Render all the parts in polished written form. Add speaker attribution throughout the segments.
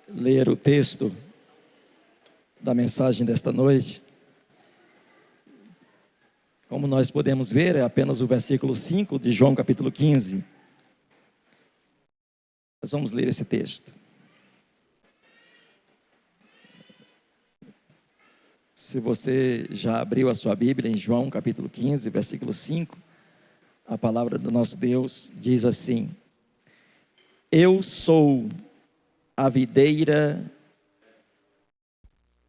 Speaker 1: ler o texto da mensagem desta noite. Como nós podemos ver, é apenas o versículo 5 de João capítulo 15. Nós vamos ler esse texto. Se você já abriu a sua Bíblia em João capítulo 15, versículo 5, a palavra do nosso Deus diz assim: Eu sou a videira,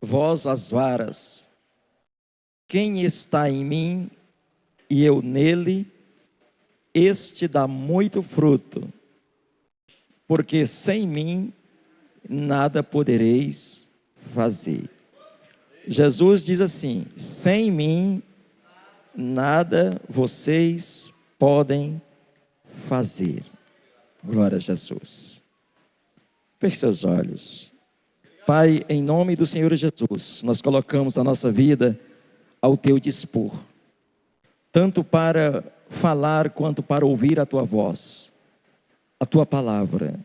Speaker 1: vós as varas. Quem está em mim e eu nele, este dá muito fruto, porque sem mim nada podereis fazer. Jesus diz assim: sem mim nada vocês podem fazer. Glória a Jesus. Feche seus olhos. Pai, em nome do Senhor Jesus, nós colocamos a nossa vida ao teu dispor, tanto para falar quanto para ouvir a tua voz, a tua palavra.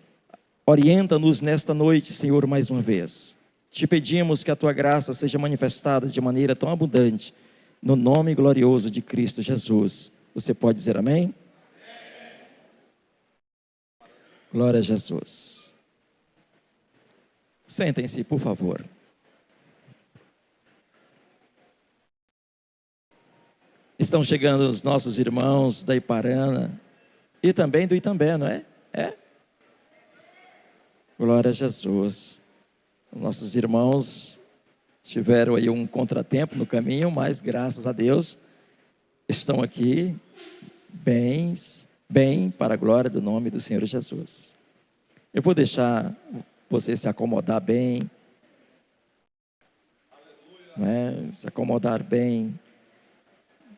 Speaker 1: Orienta-nos nesta noite, Senhor, mais uma vez. Te pedimos que a tua graça seja manifestada de maneira tão abundante, no nome glorioso de Cristo Jesus. Você pode dizer amém? Glória a Jesus. Sentem-se, por favor. Estão chegando os nossos irmãos da Iparana e também do Itambé, não é? É? Glória a Jesus. Nossos irmãos tiveram aí um contratempo no caminho, mas graças a Deus estão aqui bem para a glória do nome do Senhor Jesus. Eu vou deixar você se acomodar bem, né? Se acomodar bem,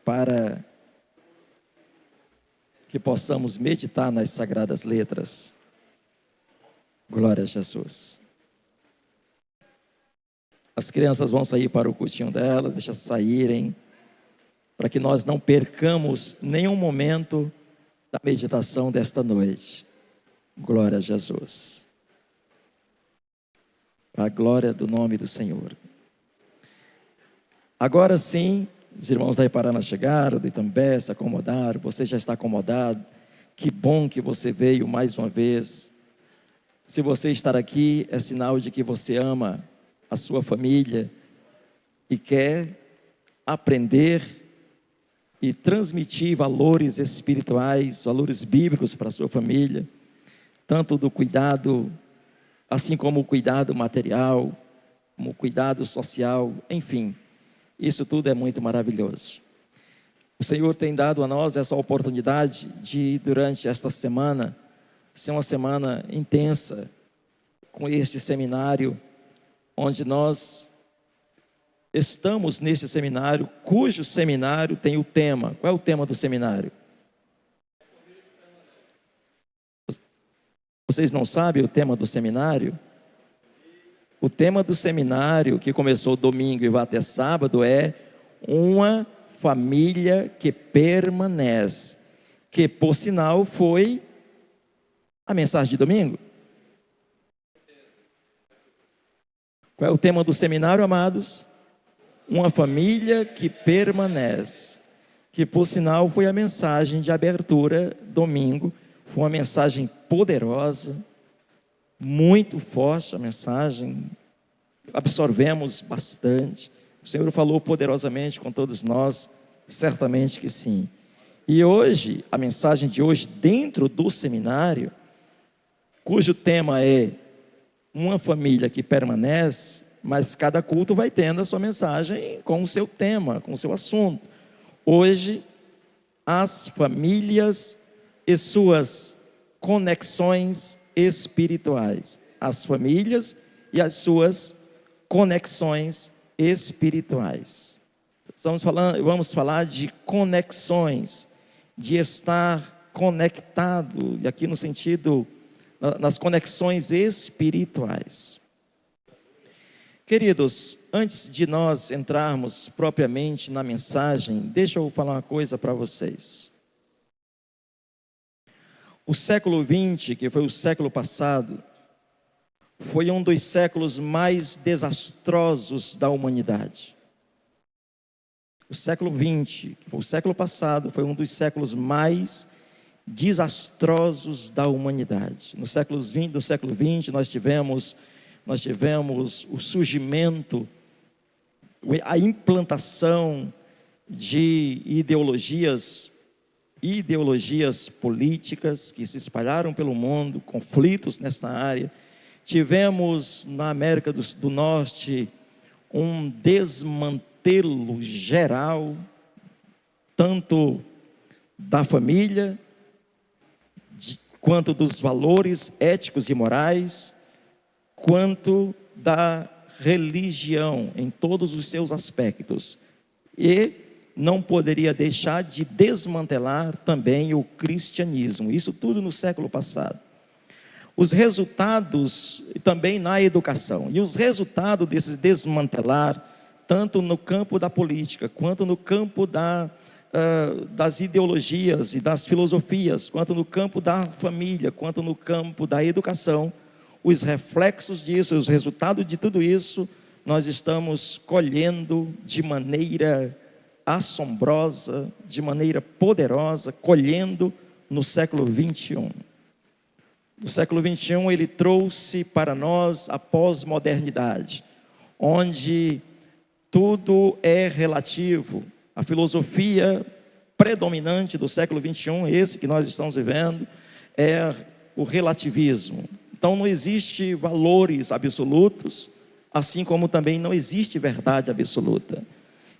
Speaker 1: para que possamos meditar nas sagradas letras. Glória a Jesus. As crianças vão sair para o cultinho delas, deixa saírem, para que nós não percamos nenhum momento da meditação desta noite. Glória a Jesus. A glória do nome do Senhor. Agora sim, os irmãos da Iparana chegaram, do Itambé se acomodaram, você já está acomodado. Que bom que você veio mais uma vez. Se você estar aqui, é sinal de que você ama a sua família e quer aprender e transmitir valores espirituais, valores bíblicos para a sua família, tanto do cuidado, assim como o cuidado material, como o cuidado social, enfim, isso tudo é muito maravilhoso. O Senhor tem dado a nós essa oportunidade de, durante esta semana, ser uma semana intensa, com este seminário, onde nós estamos nesse seminário, cujo seminário tem o tema. Qual é o tema do seminário? Vocês não sabem o tema do seminário? O tema do seminário, que começou domingo e vai até sábado, é uma família que permanece, que por sinal foi a mensagem de domingo. Qual é o tema do seminário, amados? Uma família que permanece, que por sinal foi a mensagem de abertura domingo. Foi uma mensagem poderosa, muito forte a mensagem, absorvemos bastante. O Senhor falou poderosamente com todos nós, certamente que sim. E hoje, a mensagem de hoje, dentro do seminário, cujo tema é uma família que permanece, mas cada culto vai tendo a sua mensagem com o seu tema, com o seu assunto. Hoje, as famílias e suas conexões espirituais. As famílias e as suas conexões espirituais. Vamos falar de conexões, de estar conectado, e aqui no sentido, nas conexões espirituais. Queridos, antes de nós entrarmos propriamente na mensagem, deixa eu falar uma coisa para vocês. O século XX, que foi o século passado, foi um dos séculos mais desastrosos da humanidade. O século XX, que foi o século passado, foi um dos séculos mais desastrosos da humanidade. No século XX nós tivemos o surgimento, a implantação de ideologias políticas que se espalharam pelo mundo, conflitos nesta área. Tivemos na América do Norte um desmantelo geral, tanto da família, quanto dos valores éticos e morais, quanto da religião, em todos os seus aspectos. E não poderia deixar de desmantelar também o cristianismo, isso tudo no século passado. Os resultados também na educação, e os resultados desses desmantelar, tanto no campo da política, quanto no campo das ideologias e das filosofias, quanto no campo da família, quanto no campo da educação, os reflexos disso, os resultados de tudo isso, nós estamos colhendo de maneira assombrosa, de maneira poderosa, colhendo no século XXI. No século XXI, ele trouxe para nós a pós-modernidade, onde tudo é relativo. A filosofia predominante do século XXI, esse que nós estamos vivendo, é o relativismo. Então não existe valores absolutos, assim como também não existe verdade absoluta.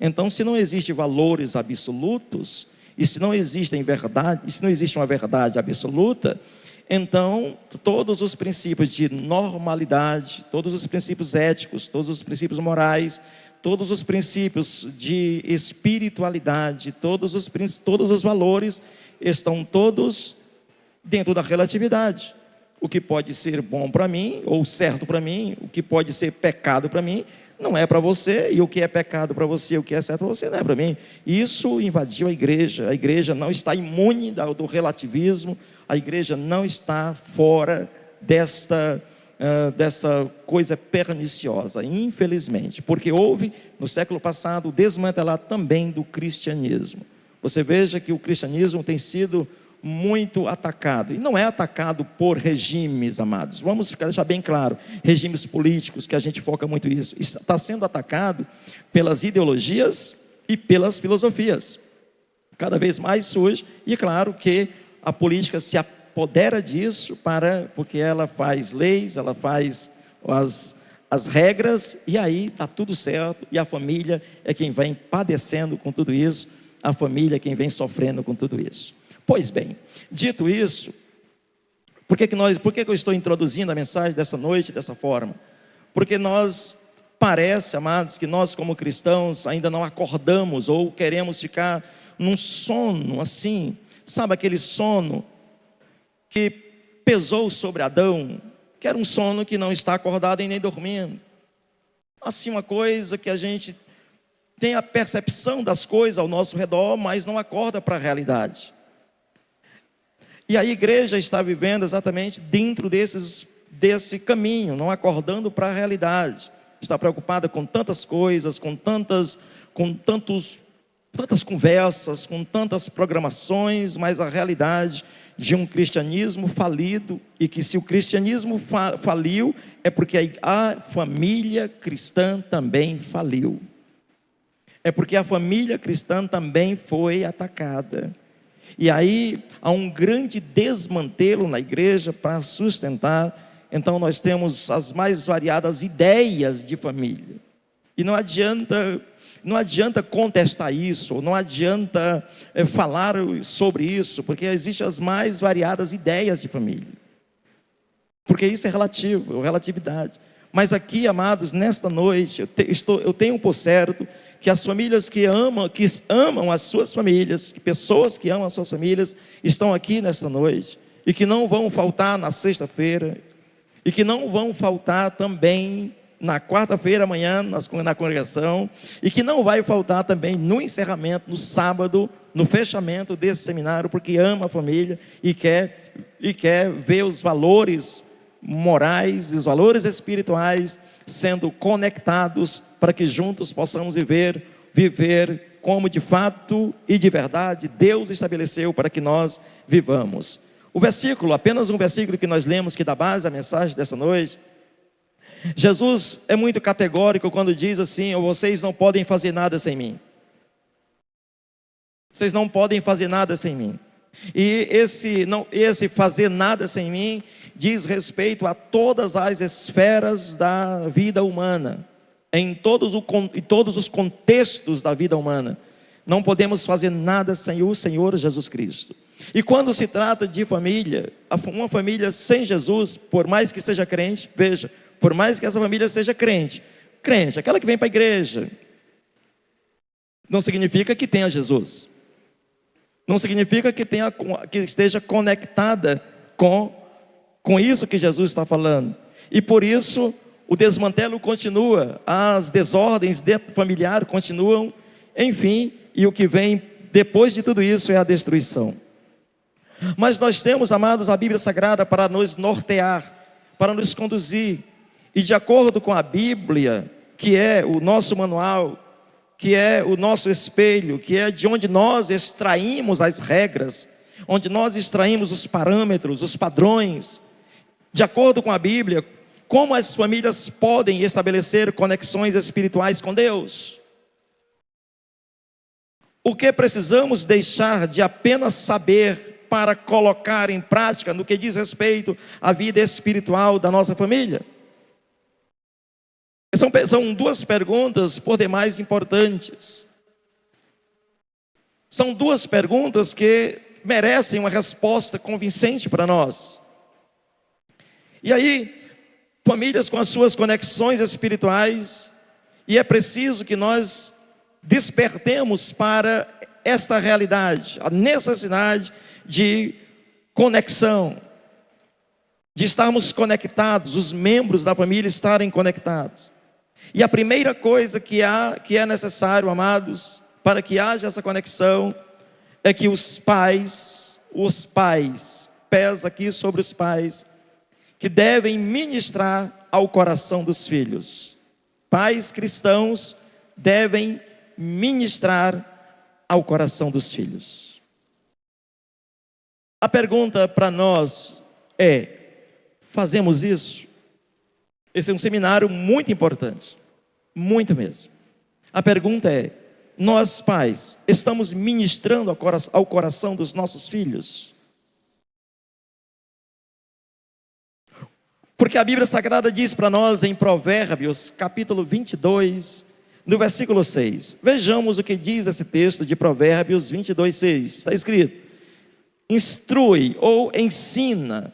Speaker 1: Então, se não existem valores absolutos, e se não existem verdade, e se não existe uma verdade absoluta, então todos os princípios de normalidade, todos os princípios éticos, todos os princípios morais, todos os princípios de espiritualidade, todos os valores estão todos dentro da relatividade. O que pode ser bom para mim, ou certo para mim, o que pode ser pecado para mim, não é para você, e o que é pecado para você, o que é certo para você, não é para mim. Isso invadiu a igreja não está imune do relativismo, a igreja não está fora dessa coisa perniciosa, infelizmente, porque houve no século passado o desmantelar também do cristianismo. Você veja que o cristianismo tem sido muito atacado, e não é atacado por regimes, amados, vamos deixar bem claro, regimes políticos, que a gente foca muito nisso, está sendo atacado pelas ideologias e pelas filosofias, cada vez mais surge, e claro que a política se apodera disso, porque ela faz leis, ela faz as regras, e aí está tudo certo, e a família é quem vem padecendo com tudo isso, a família é quem vem sofrendo com tudo isso. Pois bem, dito isso, por que eu estou introduzindo a mensagem dessa noite dessa forma? Porque parece, amados, que nós como cristãos ainda não acordamos ou queremos ficar num sono assim, sabe aquele sono que pesou sobre Adão, que era um sono que não está acordado e nem dormindo. Assim, uma coisa que a gente tem a percepção das coisas ao nosso redor, mas não acorda para a realidade. E a igreja está vivendo exatamente dentro desse caminho, não acordando para a realidade. Está preocupada com tantas coisas, com tantas conversas, com tantas programações, mas a realidade de um cristianismo falido, e que se o cristianismo faliu, é porque a família cristã também faliu. É porque a família cristã também foi atacada. E aí há um grande desmantelo na igreja para sustentar. Então nós temos as mais variadas ideias de família. E não adianta contestar isso, não adianta falar sobre isso, porque existem as mais variadas ideias de família. Porque isso é relatividade. Mas aqui, amados, nesta noite, eu tenho por certo que as famílias que amam as suas famílias, que pessoas que amam as suas famílias, estão aqui nesta noite, e que não vão faltar na sexta-feira, e que não vão faltar também na quarta-feira amanhã na congregação, e que não vai faltar também no encerramento, no sábado, no fechamento desse seminário, porque ama a família e quer ver os valores morais e os valores espirituais sendo conectados para que juntos possamos viver como de fato e de verdade Deus estabeleceu para que nós vivamos. O versículo, apenas um versículo que nós lemos, que dá base à mensagem dessa noite, Jesus é muito categórico quando diz assim: vocês não podem fazer nada sem mim. Vocês não podem fazer nada sem mim. E esse fazer nada sem mim diz respeito a todas as esferas da vida humana, em todos os contextos da vida humana. Não podemos fazer nada sem o Senhor Jesus Cristo. E quando se trata de família, uma família sem Jesus, por mais que seja crente, veja, por mais que essa família seja crente, aquela que vem para a igreja, não significa que tenha Jesus. Não significa que esteja conectada com isso que Jesus está falando. E por isso o desmantelo continua, as desordens familiares continuam, enfim, e o que vem depois de tudo isso é a destruição. Mas nós temos, amados, a Bíblia Sagrada para nos nortear, para nos conduzir, e de acordo com a Bíblia, que é o nosso manual, que é o nosso espelho, que é de onde nós extraímos as regras, onde nós extraímos os parâmetros, os padrões, de acordo com a Bíblia, como as famílias podem estabelecer conexões espirituais com Deus. O que precisamos deixar de apenas saber para colocar em prática no que diz respeito à vida espiritual da nossa família? São duas perguntas por demais importantes. São duas perguntas que merecem uma resposta convincente para nós. E aí, famílias com as suas conexões espirituais, e é preciso que nós despertemos para esta realidade, a necessidade de conexão, de estarmos conectados, os membros da família estarem conectados. E a primeira coisa que é necessário, amados, para que haja essa conexão, é que os pais, pesa aqui sobre os pais, que devem ministrar ao coração dos filhos. Pais cristãos devem ministrar ao coração dos filhos. A pergunta para nós é: fazemos isso? Esse é um seminário muito importante, muito mesmo. A pergunta é: nós pais, estamos ministrando ao coração dos nossos filhos? Porque a Bíblia Sagrada diz para nós em Provérbios, capítulo 22, no versículo 6. Vejamos o que diz esse texto de Provérbios 22, 6. Está escrito: instrui ou ensina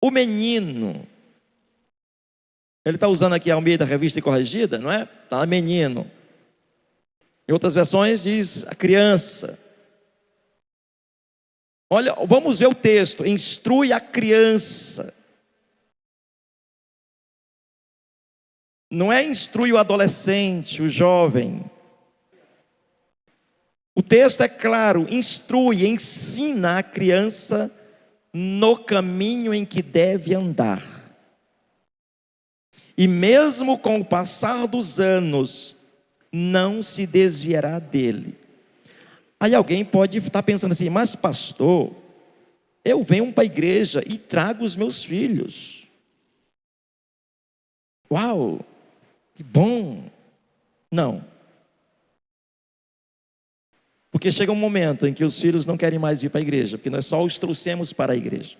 Speaker 1: o menino. Ele está usando aqui a Almeida Revista e Corrigida, não é? Está menino. Em outras versões diz a criança. Olha, vamos ver o texto. Instrui a criança. Não é instrui o adolescente, o jovem. O texto é claro: instrui, ensina a criança no caminho em que deve andar. E mesmo com o passar dos anos, não se desviará dele. Aí alguém pode estar pensando assim: mas pastor, eu venho para a igreja e trago os meus filhos. Uau, que bom. Não. Porque chega um momento em que os filhos não querem mais vir para a igreja, porque nós só os trouxemos para a igreja.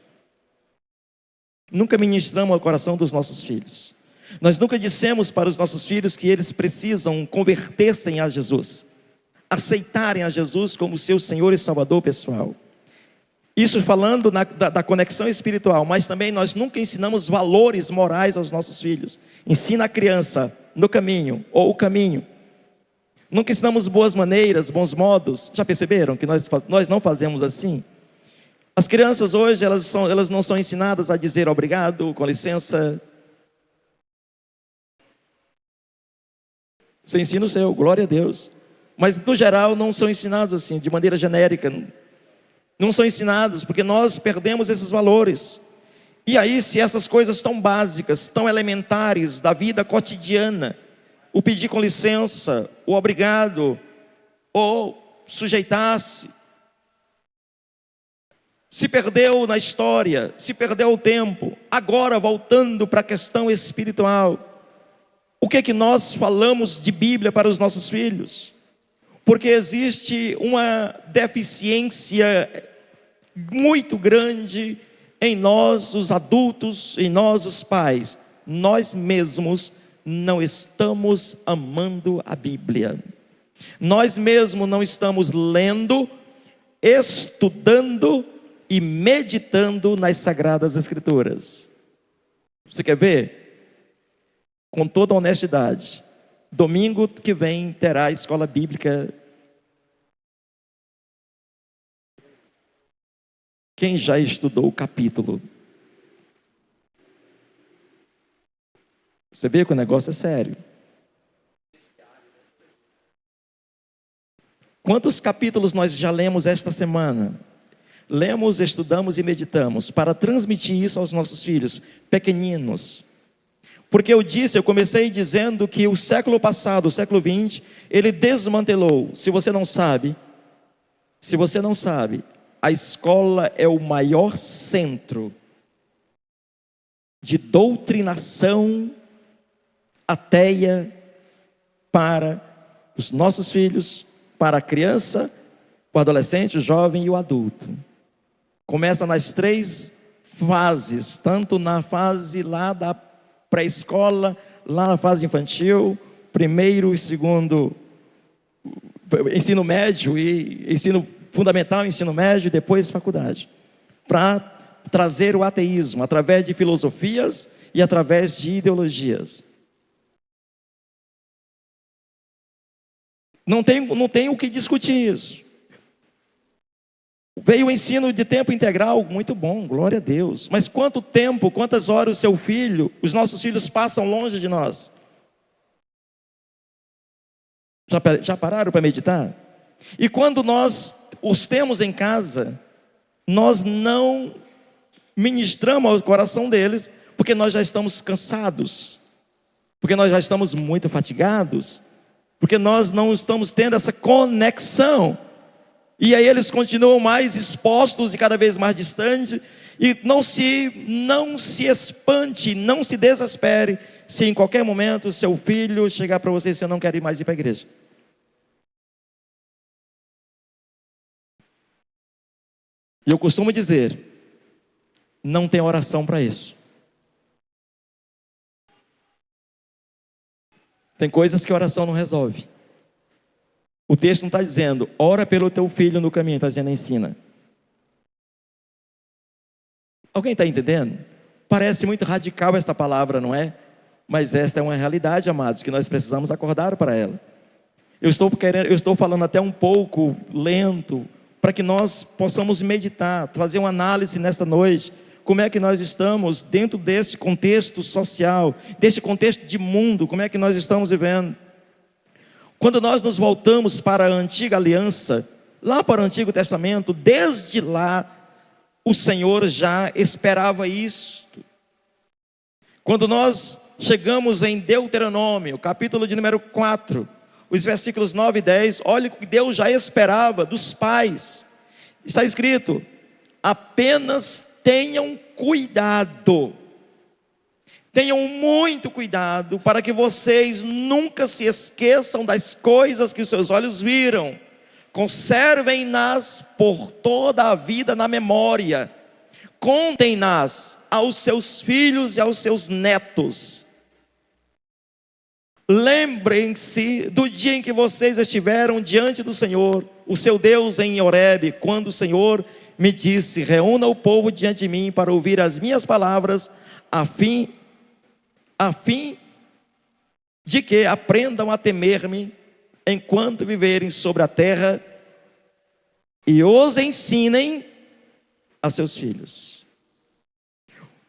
Speaker 1: Nunca ministramos ao coração dos nossos filhos. Nós nunca dissemos para os nossos filhos que eles precisam converter-se a Jesus, aceitarem a Jesus como seu Senhor e Salvador pessoal. Isso falando da conexão espiritual, mas também nós nunca ensinamos valores morais aos nossos filhos. Ensina a criança no caminho, ou o caminho. Nunca ensinamos boas maneiras, bons modos. Já perceberam que nós não fazemos assim? As crianças hoje, elas não são ensinadas a dizer obrigado, com licença. Você ensina o seu, glória a Deus. Mas no geral não são ensinados assim, de maneira genérica. Não são ensinados, porque nós perdemos esses valores. E aí, se essas coisas tão básicas, tão elementares da vida cotidiana, o pedir com licença, o obrigado, ou sujeitar-se, se perdeu na história, se perdeu o tempo. Agora, voltando para a questão espiritual, o que é que nós falamos de Bíblia para os nossos filhos? Porque existe uma deficiência muito grande em nós, os adultos, em nós, os pais. Nós mesmos não estamos amando a Bíblia. Nós mesmos não estamos lendo, estudando e meditando nas Sagradas Escrituras. Você quer ver? Com toda honestidade, domingo que vem terá a escola bíblica. Quem já estudou o capítulo? Você vê que o negócio é sério. Quantos capítulos nós já lemos esta semana? Lemos, estudamos e meditamos para transmitir isso aos nossos filhos pequeninos. Porque eu comecei dizendo que o século passado, o século 20, ele desmantelou. Se você não sabe, a escola é o maior centro de doutrinação ateia para os nossos filhos, para a criança, o adolescente, o jovem e o adulto. Começa nas 3 fases, tanto na fase lá da pré-escola, lá na fase infantil, primeiro e segundo ensino médio e ensino fundamental, ensino médio e depois faculdade, para trazer o ateísmo através de filosofias e através de ideologias. Não tem o que discutir isso. Veio o ensino de tempo integral, muito bom, glória a Deus. Mas quanto tempo, quantas horas o seu filho, os nossos filhos passam longe de nós? Já pararam para meditar? E quando nós os temos em casa, nós não ministramos ao coração deles, porque nós já estamos cansados, porque nós já estamos muito fatigados, porque nós não estamos tendo essa conexão. E aí eles continuam mais expostos e cada vez mais distantes. E não se espante, não se desespere se em qualquer momento seu filho chegar para você e você não quer ir mais ir para a igreja. E eu costumo dizer, não tem oração para isso. Tem coisas que a oração não resolve. O texto não está dizendo, ora pelo teu filho no caminho, está dizendo, ensina. Alguém está entendendo? Parece muito radical esta palavra, não é? Mas esta é uma realidade, amados, que nós precisamos acordar para ela. Eu estou falando até um pouco lento, para que nós possamos meditar, fazer uma análise nesta noite, como é que nós estamos dentro desse contexto social, desse contexto de mundo, como é que nós estamos vivendo. Quando nós nos voltamos para a antiga aliança, lá para o Antigo Testamento, desde lá, o Senhor já esperava isto. Quando nós chegamos em Deuteronômio, capítulo de número 4, os versículos 9 e 10, olha o que Deus já esperava dos pais. Está escrito, apenas tenham cuidado. Tenham muito cuidado para que vocês nunca se esqueçam das coisas que os seus olhos viram. Conservem-nas por toda a vida na memória. Contem-nas aos seus filhos e aos seus netos. Lembrem-se do dia em que vocês estiveram diante do Senhor, o seu Deus em Horebe, quando o Senhor me disse, reúna o povo diante de mim para ouvir as minhas palavras, a fim de que aprendam a temer-me enquanto viverem sobre a terra e os ensinem a seus filhos.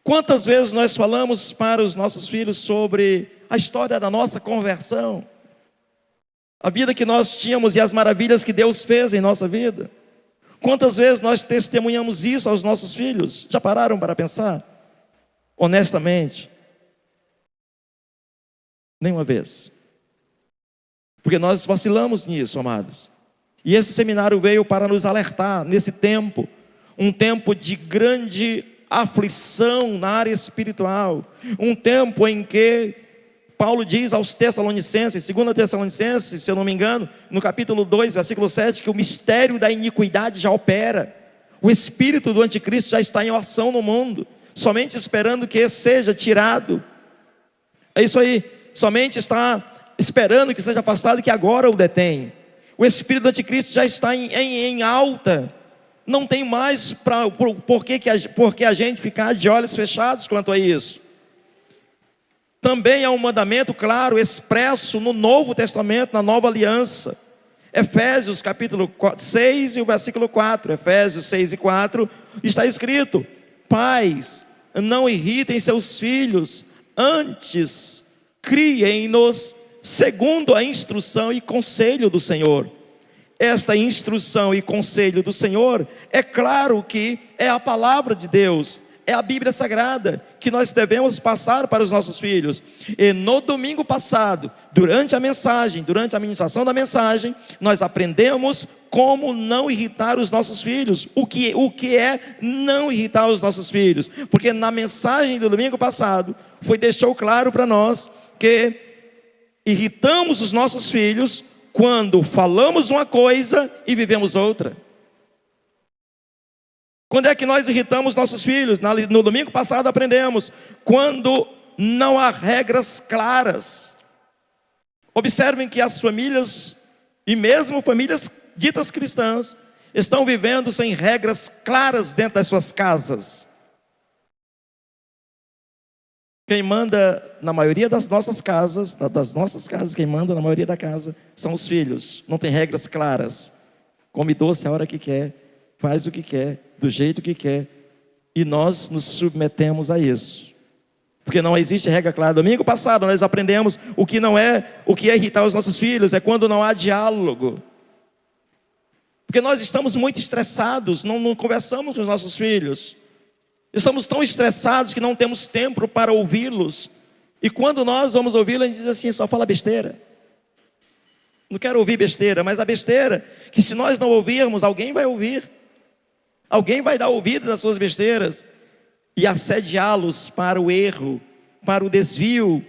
Speaker 1: Quantas vezes nós falamos para os nossos filhos sobre a história da nossa conversão, a vida que nós tínhamos e as maravilhas que Deus fez em nossa vida? Quantas vezes nós testemunhamos isso aos nossos filhos? Já pararam para pensar? Honestamente, nenhuma vez. Porque nós vacilamos nisso, amados. E esse seminário veio para nos alertar nesse tempo, um tempo de grande aflição na área espiritual, um tempo em que Paulo diz aos Tessalonicenses, 2 Tessalonicenses, se eu não me engano, no capítulo 2, versículo 7, que o mistério da iniquidade já opera, o espírito do anticristo já está em ação no mundo, somente esperando que seja tirado. É isso aí, somente está esperando que seja afastado, que agora o detém. O espírito do anticristo já está em alta, não tem mais por que a gente ficar de olhos fechados quanto a isso. Também há um mandamento claro, expresso no Novo Testamento, na Nova Aliança. Efésios capítulo 6 e o versículo 4. Efésios 6 e 4, está escrito: pais, não irritem seus filhos, antes criem-nos segundo a instrução e conselho do Senhor. Esta instrução e conselho do Senhor, é claro que é a palavra de Deus, é a Bíblia Sagrada, que nós devemos passar para os nossos filhos. E no domingo passado, durante a ministração da mensagem, nós aprendemos como não irritar os nossos filhos. O que é não irritar os nossos filhos? Porque na mensagem do domingo passado, deixou claro para nós que irritamos os nossos filhos quando falamos uma coisa e vivemos outra. Quando é que nós irritamos nossos filhos? No domingo passado aprendemos, quando não há regras claras. Observem que as famílias, e mesmo famílias ditas cristãs, estão vivendo sem regras claras dentro das suas casas. Quem manda na maioria das nossas casas, quem manda na maioria da casa, são os filhos. Não tem regras claras. Come doce a hora que quer, faz o que quer, do jeito que quer, e nós nos submetemos a isso, porque não existe regra clara. Domingo passado nós aprendemos o que é irritar os nossos filhos, é quando não há diálogo, porque nós estamos muito estressados, não conversamos com os nossos filhos, estamos tão estressados que não temos tempo para ouvi-los, e quando nós vamos ouvi-los, a gente diz assim: só fala besteira, não quero ouvir besteira. Mas a besteira, que se nós não ouvirmos, alguém vai ouvir. Alguém vai dar ouvidos às suas besteiras e assediá-los para o erro, para o desvio,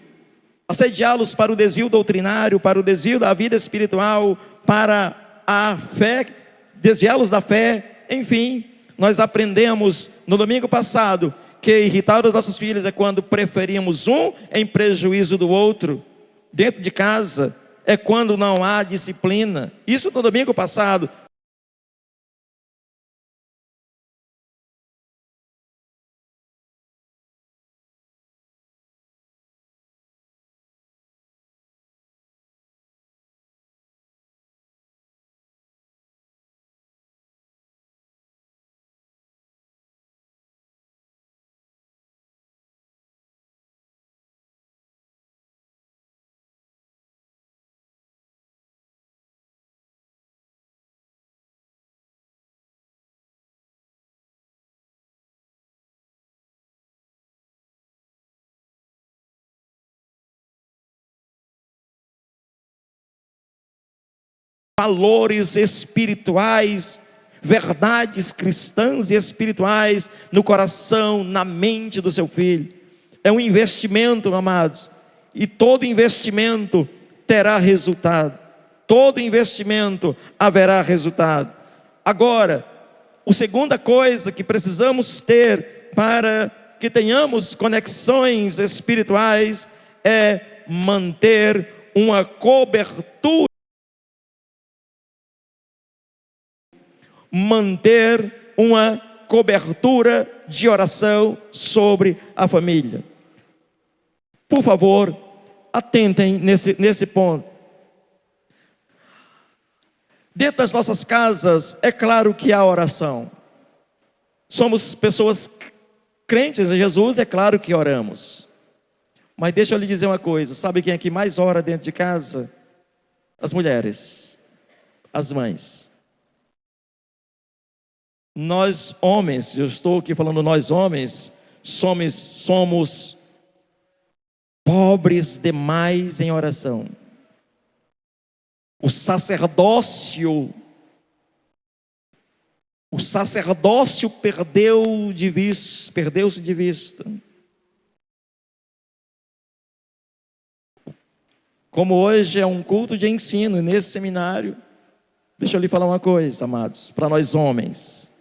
Speaker 1: assediá-los para o desvio doutrinário, para o desvio da vida espiritual, para a fé, desviá-los da fé. Enfim, nós aprendemos no domingo passado que irritar os nossos filhos é quando preferimos um em prejuízo do outro. Dentro de casa é quando não há disciplina. Isso no domingo passado. Valores espirituais, verdades cristãs e espirituais no coração, na mente do seu filho. É um investimento, amados, e todo investimento terá resultado. Todo investimento haverá resultado. Agora, a segunda coisa que precisamos ter para que tenhamos conexões espirituais é manter uma cobertura. Manter uma cobertura de oração sobre a família. Por favor, atentem nesse ponto. Dentro das nossas casas, é claro que há oração. Somos pessoas crentes em Jesus, é claro que oramos. Mas deixa eu lhe dizer uma coisa: sabe quem é que mais ora dentro de casa? As mulheres, as mães. Nós homens, eu estou aqui falando nós homens, somos pobres demais em oração. O sacerdócio perdeu-se de vista. Como hoje é um culto de ensino nesse seminário, deixa eu lhe falar uma coisa, amados, para nós homens.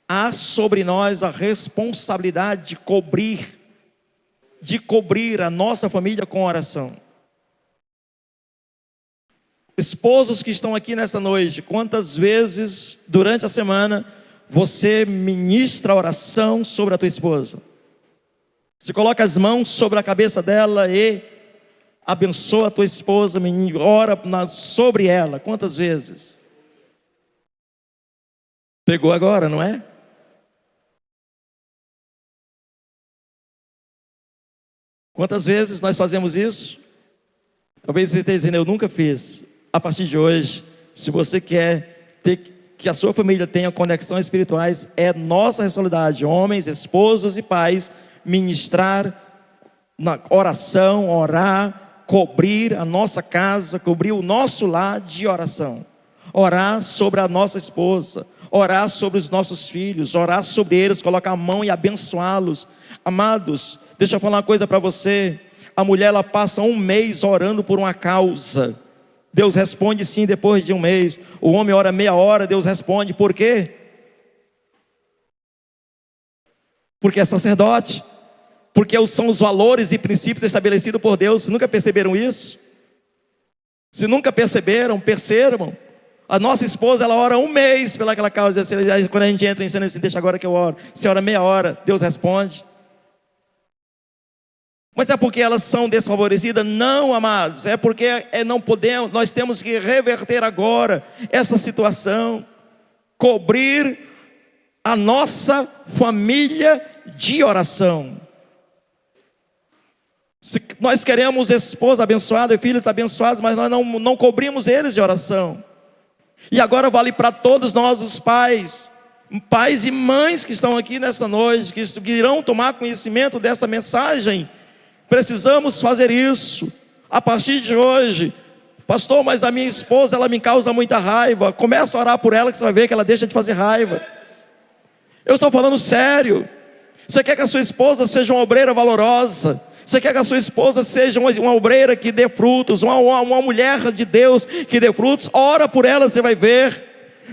Speaker 1: Há sobre nós a responsabilidade de cobrir a nossa família com oração. Esposos que estão aqui nessa noite, quantas vezes durante a semana você ministra oração sobre a tua esposa? Você coloca as mãos sobre a cabeça dela e abençoa a tua esposa, ora sobre ela. Quantas vezes? Pegou agora, não é? Quantas vezes nós fazemos isso? Talvez você esteja dizendo, eu nunca fiz. A partir de hoje, se você quer que a sua família tenha conexões espirituais, é nossa responsabilidade, homens, esposos e pais, ministrar na oração, orar, cobrir a nossa casa, cobrir o nosso lar de oração. Orar sobre a nossa esposa, orar sobre os nossos filhos, orar sobre eles, colocar a mão e abençoá-los. Amados, deixa eu falar uma coisa para você. A mulher, ela passa um mês orando por uma causa. Deus responde sim depois de um mês. O homem ora meia hora, Deus responde. Por quê? Porque é sacerdote. Porque são os valores e princípios estabelecidos por Deus. Nunca perceberam isso? Se nunca perceberam, percebam. A nossa esposa, ela ora um mês pelaquela causa. Quando a gente entra em cena assim, deixa agora que eu oro. Se ora meia hora, Deus responde. Mas é porque elas são desfavorecidas? Não, amados, é porque não podemos, nós temos que reverter agora essa situação, cobrir a nossa família de oração. Se nós queremos esposa abençoada e filhos abençoados, mas nós não cobrimos eles de oração. E agora vale para todos nós, os pais e mães que estão aqui nessa noite, que irão tomar conhecimento dessa mensagem. Precisamos fazer isso a partir de hoje. Pastor, mas a minha esposa, ela me causa muita raiva. Começa a orar por ela que você vai ver que ela deixa de fazer raiva. Eu estou falando sério. Você quer que a sua esposa seja uma obreira valorosa? Você quer que a sua esposa seja uma obreira que dê frutos, uma mulher de Deus que dê frutos? Ora por ela, você vai ver.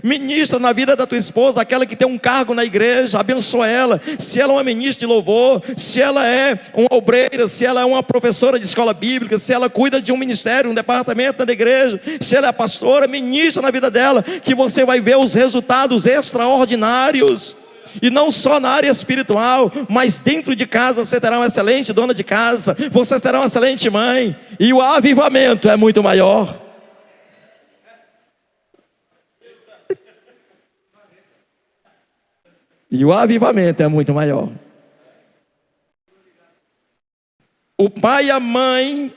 Speaker 1: Ministra na vida da tua esposa, aquela que tem um cargo na igreja, abençoa ela. Se ela é uma ministra de louvor, se ela é uma obreira, se ela é uma professora de escola bíblica, se ela cuida de um ministério, um departamento da igreja, se ela é pastora, ministra na vida dela, que você vai ver os resultados extraordinários. E não só na área espiritual, mas dentro de casa você terá uma excelente dona de casa, você terá uma excelente mãe, e o avivamento é muito maior. E o avivamento é muito maior. O pai, a mãe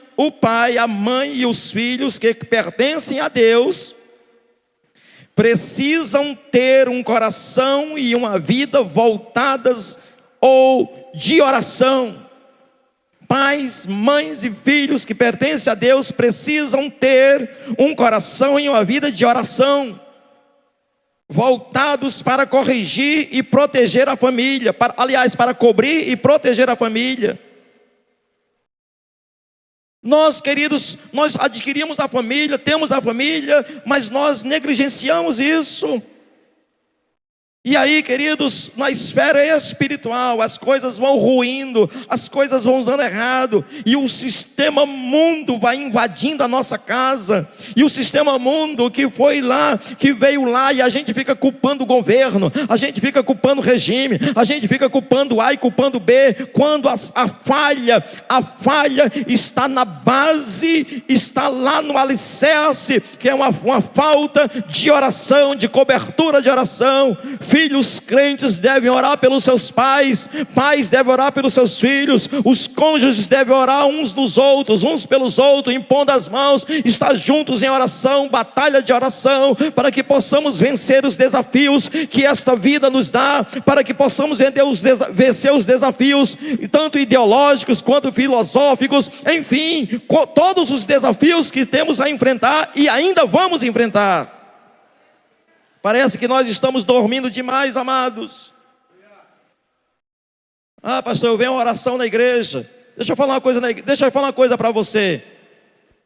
Speaker 1: e os filhos que pertencem a Deus precisam ter um coração e uma vida voltadas ou de oração. Pais, mães e filhos que pertencem a Deus precisam ter um coração e uma vida de oração, voltados para corrigir e proteger a família, para cobrir e proteger a família. Nós, queridos, nós adquirimos a família, temos a família, mas nós negligenciamos isso. E aí, queridos, na esfera espiritual, as coisas vão ruindo, as coisas vão dando errado, e o sistema mundo vai invadindo a nossa casa, e o sistema mundo que foi lá, que veio lá, e a gente fica culpando o governo, a gente fica culpando o regime, a gente fica culpando A e culpando B, quando a falha está na base, está lá no alicerce, que é uma falta de oração, de cobertura de oração. Filhos crentes devem orar pelos seus pais, pais devem orar pelos seus filhos, os cônjuges devem orar uns nos outros, uns pelos outros, impondo as mãos, estar juntos em oração, batalha de oração, para que possamos vencer os desafios que esta vida nos dá, para que possamos vencer os desafios, tanto ideológicos quanto filosóficos, enfim, todos os desafios que temos a enfrentar e ainda vamos enfrentar. Parece que nós estamos dormindo demais, amados. Ah, pastor, eu venho a oração na igreja. Deixa eu falar uma coisa para você.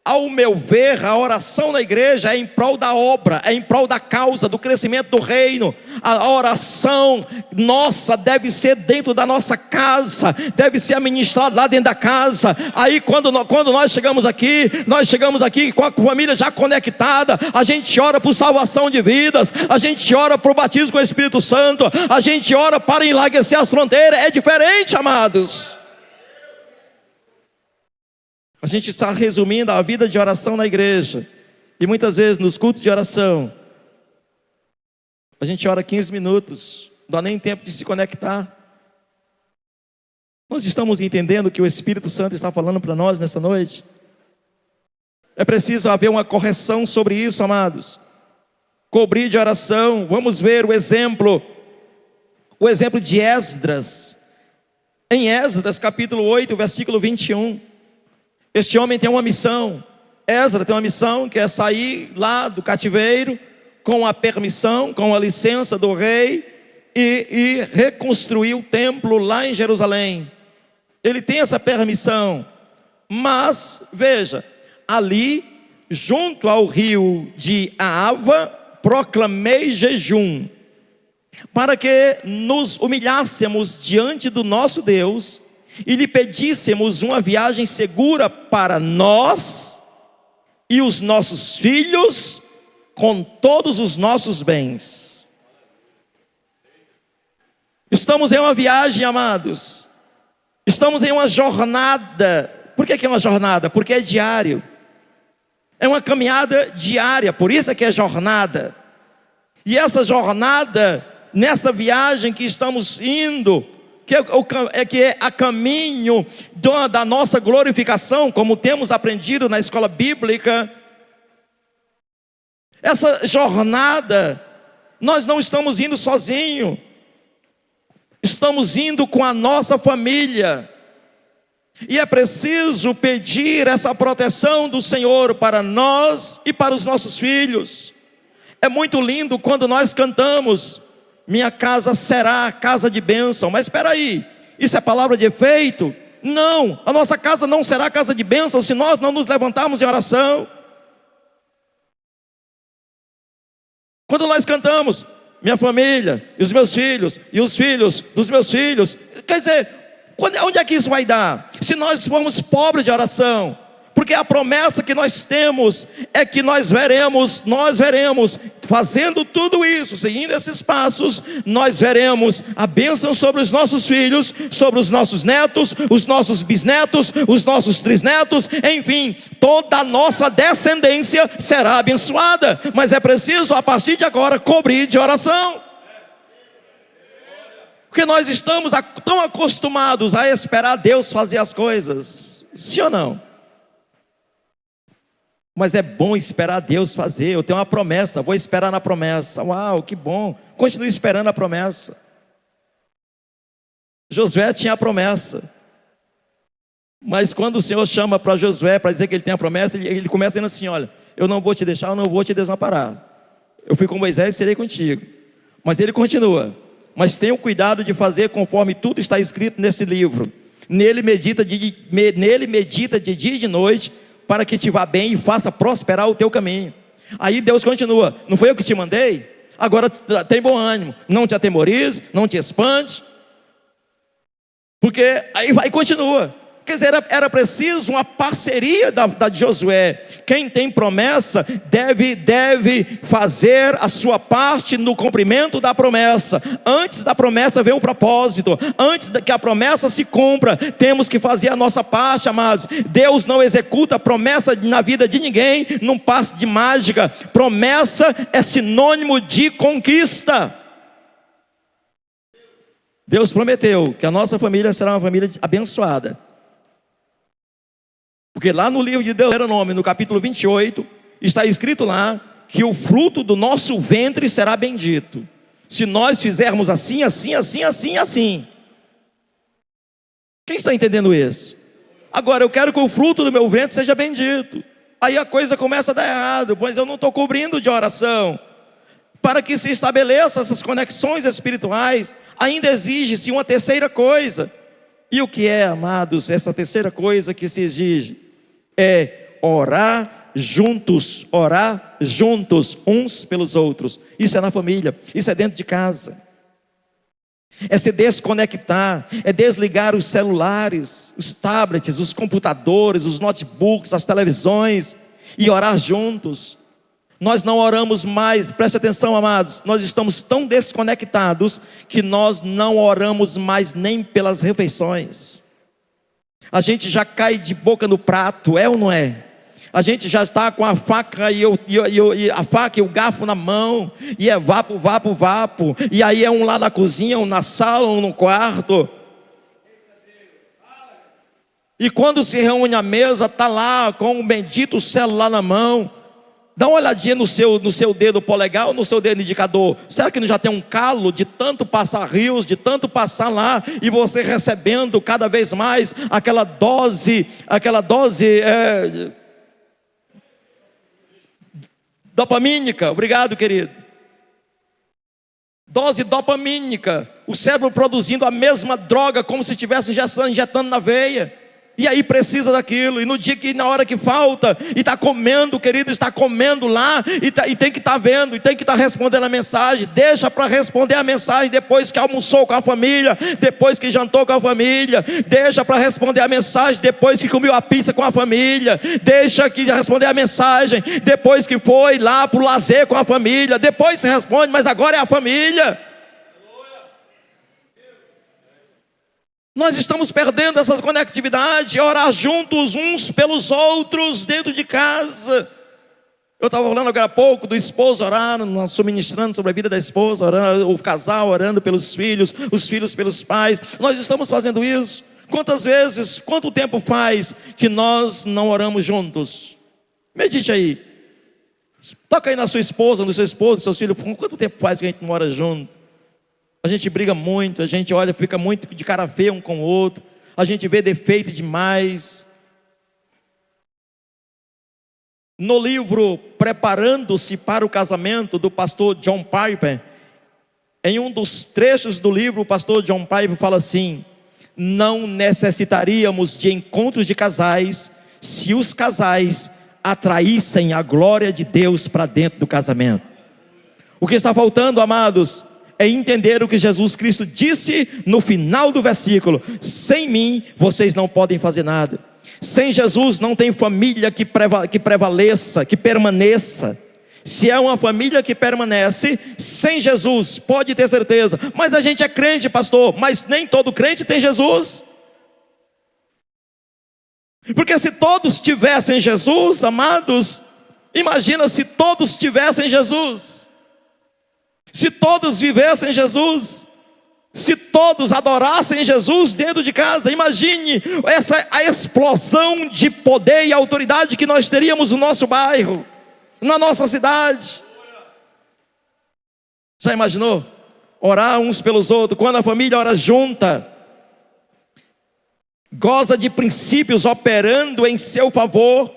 Speaker 1: Ao meu ver, a oração na igreja é em prol da obra, é em prol da causa, do crescimento do reino. A oração nossa deve ser dentro da nossa casa, deve ser administrada lá dentro da casa. Aí quando nós chegamos aqui com a família já conectada, a gente ora por salvação de vidas, a gente ora por batismo com o Espírito Santo, a gente ora para enlarguecer as fronteiras. É diferente, amados. A gente está resumindo a vida de oração na igreja. E muitas vezes nos cultos de oração, a gente ora 15 minutos, não dá nem tempo de se conectar. Nós estamos entendendo o que o Espírito Santo está falando para nós nessa noite? É preciso haver uma correção sobre isso, amados. Cobrir de oração. Vamos ver o exemplo de Esdras. Em Esdras capítulo 8, versículo 21. Este homem tem uma missão. Esdras tem uma missão, que é sair lá do cativeiro com a permissão, com a licença do rei e reconstruir o templo lá em Jerusalém. Ele tem essa permissão, mas veja, ali junto ao rio de Ahava proclamei jejum, para que nos humilhássemos diante do nosso Deus e lhe pedíssemos uma viagem segura para nós e os nossos filhos, com todos os nossos bens. Estamos em uma viagem, amados. Estamos em uma jornada. Por que é uma jornada? Porque é diário. É uma caminhada diária, por isso é que é jornada. E essa jornada, nessa viagem que estamos indo, que é a caminho da nossa glorificação, como temos aprendido na escola bíblica. Essa jornada, nós não estamos indo sozinhos, estamos indo com a nossa família, e é preciso pedir essa proteção do Senhor para nós e para os nossos filhos. É muito lindo quando nós cantamos: minha casa será casa de bênção. Mas espera aí, isso é palavra de efeito? Não, a nossa casa não será casa de bênção se nós não nos levantarmos em oração. Quando nós cantamos, minha família, e os meus filhos, e os filhos dos meus filhos, quer dizer, onde é que isso vai dar? Se nós formos pobres de oração. Porque a promessa que nós temos é que nós veremos, fazendo tudo isso, seguindo esses passos, nós veremos a bênção sobre os nossos filhos, sobre os nossos netos, os nossos bisnetos, os nossos trisnetos, enfim, toda a nossa descendência será abençoada. Mas é preciso, a partir de agora, cobrir de oração. Porque nós estamos tão acostumados a esperar Deus fazer as coisas, sim ou não? Mas é bom esperar Deus fazer. Eu tenho uma promessa, vou esperar na promessa. Uau, que bom, continue esperando a promessa. Josué tinha a promessa, mas quando o Senhor chama para Josué para dizer que ele tem a promessa, ele começa dizendo assim: olha, eu não vou te deixar, eu não vou te desamparar. Eu fui com Moisés e serei contigo. Mas ele continua: mas tenha o cuidado de fazer conforme tudo está escrito nesse livro. Nele medita de dia e de noite, para que te vá bem e faça prosperar o teu caminho. Aí Deus continua: não foi eu que te mandei? Agora tem bom ânimo, não te atemorize, não te espante. Porque aí continua. Quer dizer, era preciso uma parceria da de Josué. Quem tem promessa deve fazer a sua parte no cumprimento da promessa. Antes da promessa vem o propósito. Antes que a promessa se cumpra, temos que fazer a nossa parte, amados. Deus não executa promessa na vida de ninguém num passe de mágica. Promessa é sinônimo de conquista. Deus prometeu que a nossa família será uma família abençoada. Porque lá no livro de Deuteronômio, no capítulo 28, está escrito lá que o fruto do nosso ventre será bendito. Se nós fizermos assim, assim, assim, assim, assim. Quem está entendendo isso? Agora eu quero que o fruto do meu ventre seja bendito. Aí a coisa começa a dar errado, pois eu não estou cobrindo de oração. Para que se estabeleça essas conexões espirituais, ainda exige-se uma terceira coisa. E o que é, amados, essa terceira coisa que se exige? É orar juntos uns pelos outros. Isso é na família, isso é dentro de casa. É se desconectar, é desligar os celulares, os tablets, os computadores, os notebooks, as televisões e orar juntos. Nós não oramos mais, preste atenção, amados, nós estamos tão desconectados que nós não oramos mais nem pelas refeições. A gente já cai de boca no prato, é ou não é? A gente já está com a faca e a faca e o garfo na mão, e é vapo, vapo, vapo, e aí é um lá na cozinha, um na sala, um no quarto. E quando se reúne à mesa, está lá com um bendito celular na mão. Dá uma olhadinha no seu dedo polegar ou no seu dedo indicador. Será que não já tem um calo de tanto passar rios, de tanto passar lá, e você recebendo cada vez mais aquela dose dopamínica? Obrigado, querido. Dose dopamínica. O cérebro produzindo a mesma droga como se estivesse injetando na veia. E aí precisa daquilo, e no dia que, na hora que falta, e está comendo, querido, está comendo lá, e tem que estar vendo, e tem que estar respondendo a mensagem. Deixa para responder a mensagem depois que almoçou com a família, depois que jantou com a família. Deixa para responder a mensagem depois que comeu a pizza com a família. Deixa que responder a mensagem depois que foi lá para o lazer com a família. Depois se responde, mas agora é a família. Nós estamos perdendo essas conectividades, orar juntos uns pelos outros dentro de casa. Eu estava falando agora há pouco do esposo orando, nós ministrando sobre a vida da esposa, orando, o casal orando pelos filhos, os filhos pelos pais. Nós estamos fazendo isso. Quantas vezes, quanto tempo faz que nós não oramos juntos? Medite aí. Toca aí na sua esposa, no seu esposo, nos seus filhos. Quanto tempo faz que a gente não ora junto? A gente briga muito, a gente olha, fica muito de cara feia um com o outro, a gente vê defeito demais. No livro Preparando-se para o Casamento, do pastor John Piper, em um dos trechos do livro, o pastor John Piper fala assim: não necessitaríamos de encontros de casais se os casais atraíssem a glória de Deus para dentro do casamento. O que está faltando, amados, é entender o que Jesus Cristo disse no final do versículo: sem mim vocês não podem fazer nada. Sem Jesus não tem família que prevaleça, que permaneça. Se é uma família que permanece, sem Jesus, pode ter certeza. Mas a gente é crente, pastor, mas nem todo crente tem Jesus. Porque se todos tivessem Jesus, amados, imagina se todos tivessem Jesus. Se todos vivessem Jesus, se todos adorassem Jesus dentro de casa, imagine a explosão de poder e autoridade que nós teríamos no nosso bairro, na nossa cidade. Já imaginou? Orar uns pelos outros, quando a família ora junta, goza de princípios operando em seu favor,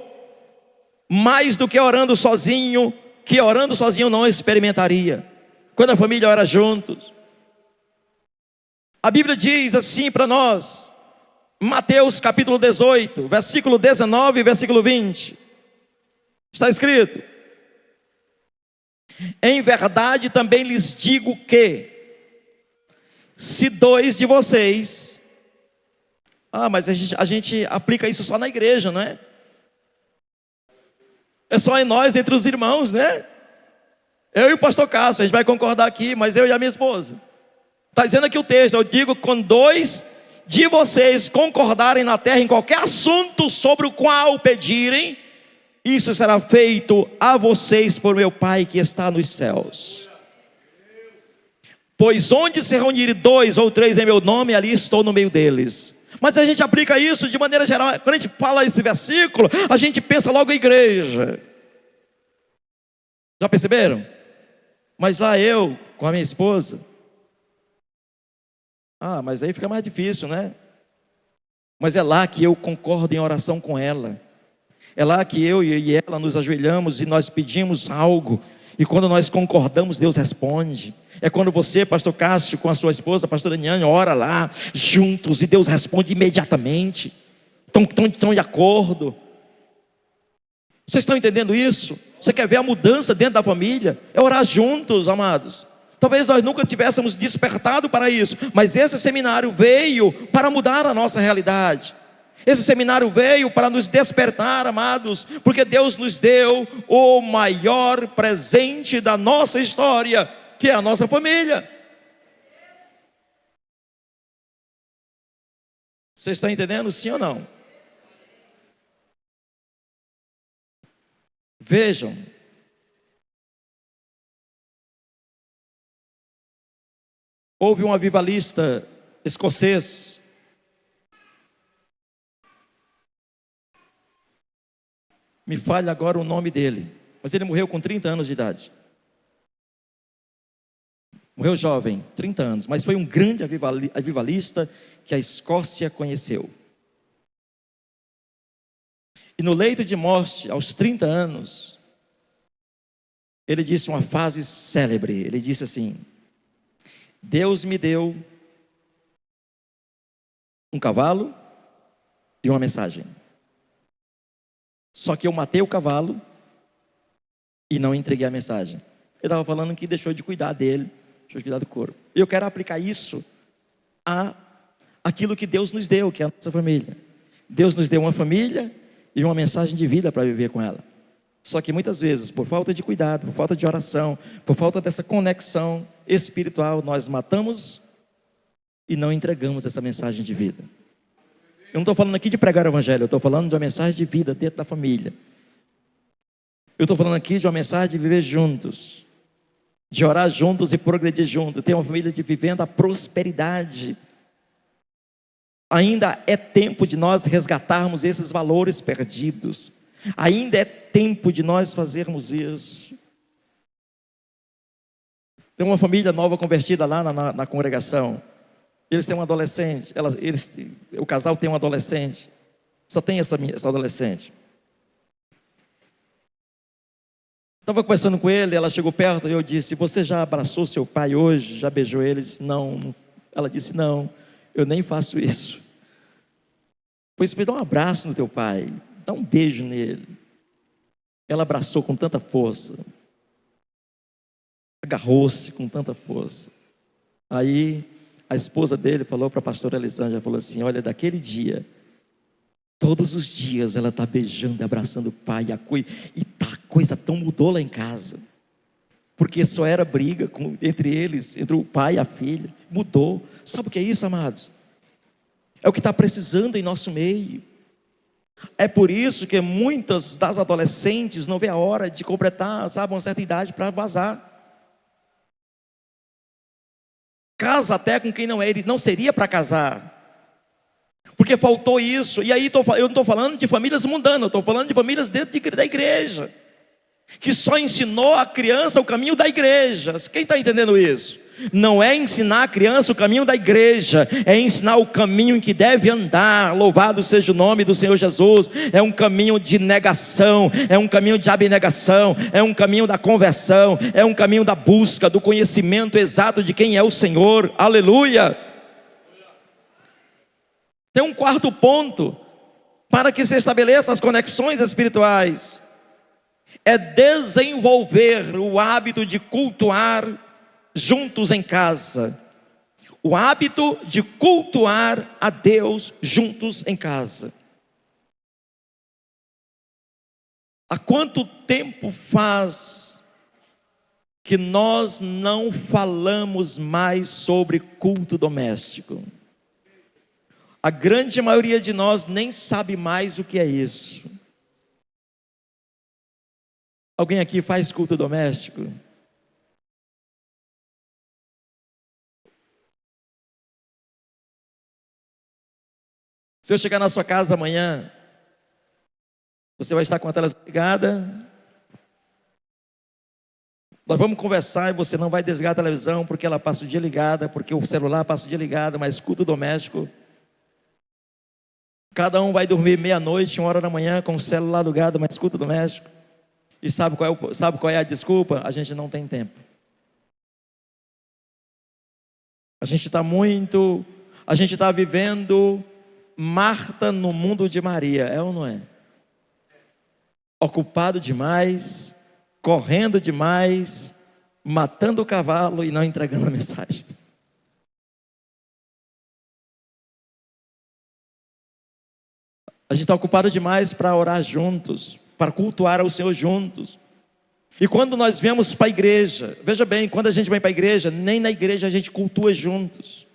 Speaker 1: mais do que orando sozinho, que orando sozinho não experimentaria. Quando a família ora juntos, a Bíblia diz assim para nós, Mateus capítulo 18, versículo 19 e versículo 20, está escrito: em verdade também lhes digo que, se dois de vocês, mas a gente aplica isso só na igreja, não é? É só em nós, entre os irmãos, né? Eu e o pastor Cássio, a gente vai concordar aqui, mas eu e a minha esposa. Está dizendo aqui o texto: eu digo, quando dois de vocês concordarem na terra em qualquer assunto sobre o qual pedirem, isso será feito a vocês por meu Pai que está nos céus. Pois onde se reunirem dois ou três em meu nome, ali estou no meio deles. Mas a gente aplica isso de maneira geral. Quando a gente fala esse versículo, a gente pensa logo em igreja. Já perceberam? Mas lá eu, com a minha esposa, mas aí fica mais difícil, né? Mas é lá que eu concordo em oração com ela. É lá que eu e ela nos ajoelhamos e nós pedimos algo. E quando nós concordamos, Deus responde. É quando você, pastor Cássio, com a sua esposa, pastora Niane, ora lá, juntos, e Deus responde imediatamente. Estão de acordo. Vocês estão entendendo isso? Você quer ver a mudança dentro da família? É orar juntos, amados. Talvez nós nunca tivéssemos despertado para isso, mas esse seminário veio para mudar a nossa realidade. Esse seminário veio para nos despertar, amados, porque Deus nos deu o maior presente da nossa história, que é a nossa família. Vocês estão entendendo, sim ou não? Vejam, houve um avivalista escocês, me falha agora o nome dele, mas ele morreu com 30 anos de idade. Morreu jovem, 30 anos, mas foi um grande avivalista que a Escócia conheceu. E no leito de morte, aos 30 anos, ele disse uma frase célebre. Ele disse assim: Deus me deu um cavalo e uma mensagem. Só que eu matei o cavalo e não entreguei a mensagem. Ele estava falando que deixou de cuidar dele, deixou de cuidar do corpo. E eu quero aplicar isso a aquilo que Deus nos deu, que é a nossa família. Deus nos deu uma família e uma mensagem de vida para viver com ela. Só que muitas vezes, por falta de cuidado, por falta de oração, por falta dessa conexão espiritual, nós matamos e não entregamos essa mensagem de vida. Eu não estou falando aqui de pregar o evangelho, eu estou falando de uma mensagem de vida dentro da família. Eu estou falando aqui de uma mensagem de viver juntos, de orar juntos e progredir juntos, ter uma família de vivendo a prosperidade. Ainda é tempo de nós resgatarmos esses valores perdidos. Ainda é tempo de nós fazermos isso. Tem uma família nova convertida lá na congregação. Eles têm um adolescente. O casal tem um adolescente. Só tem essa adolescente. Estava conversando com ele, ela chegou perto e eu disse: você já abraçou seu pai hoje? Já beijou ele? Ele disse: não. Ela disse: não, eu nem faço isso. Pois dá um abraço no teu pai, dá um beijo nele. Ela abraçou com tanta força, agarrou-se com tanta força. Aí a esposa dele falou para a pastora Elisângela, falou assim: olha, daquele dia, todos os dias ela está beijando e abraçando o pai, a coisa tão mudou lá em casa, porque só era briga entre eles, entre o pai e a filha. Mudou. Sabe o que é isso, amados? É o que está precisando em nosso meio. É por isso que muitas das adolescentes não vê a hora de completar, uma certa idade para vazar. Casa até com quem não seria para casar, porque faltou isso. E aí eu não estou falando de famílias mundanas, eu estou falando de famílias dentro da igreja, que só ensinou a criança o caminho da igreja. Quem está entendendo isso? Não é ensinar a criança o caminho da igreja, é ensinar o caminho em que deve andar. Louvado seja o nome do Senhor Jesus. É um caminho de negação, é um caminho de abnegação, é um caminho da conversão, é um caminho da busca, do conhecimento exato de quem é o Senhor. Aleluia. Tem um quarto ponto para que se estabeleça as conexões espirituais: é desenvolver o hábito de cultuar juntos em casa. O hábito de cultuar a Deus juntos em casa. Há quanto tempo faz que nós não falamos mais sobre culto doméstico? A grande maioria de nós nem sabe mais o que é isso. Alguém aqui faz culto doméstico? Se eu chegar na sua casa amanhã, você vai estar com a tela ligada. Nós vamos conversar e você não vai desligar a televisão porque ela passa o dia ligada, porque o celular passa o dia ligado, mas culto doméstico. Cada um vai dormir meia-noite, 1 hora da manhã, com o celular ligado, mas culto doméstico. E sabe qual é a desculpa? A gente não tem tempo. A gente está vivendo Marta no mundo de Maria, é ou não é? Ocupado demais, correndo demais, matando o cavalo e não entregando a mensagem. A gente está ocupado demais para orar juntos, para cultuar ao Senhor juntos. E quando nós viemos para a igreja, veja bem, quando a gente vem para a igreja, nem na igreja a gente cultua juntos.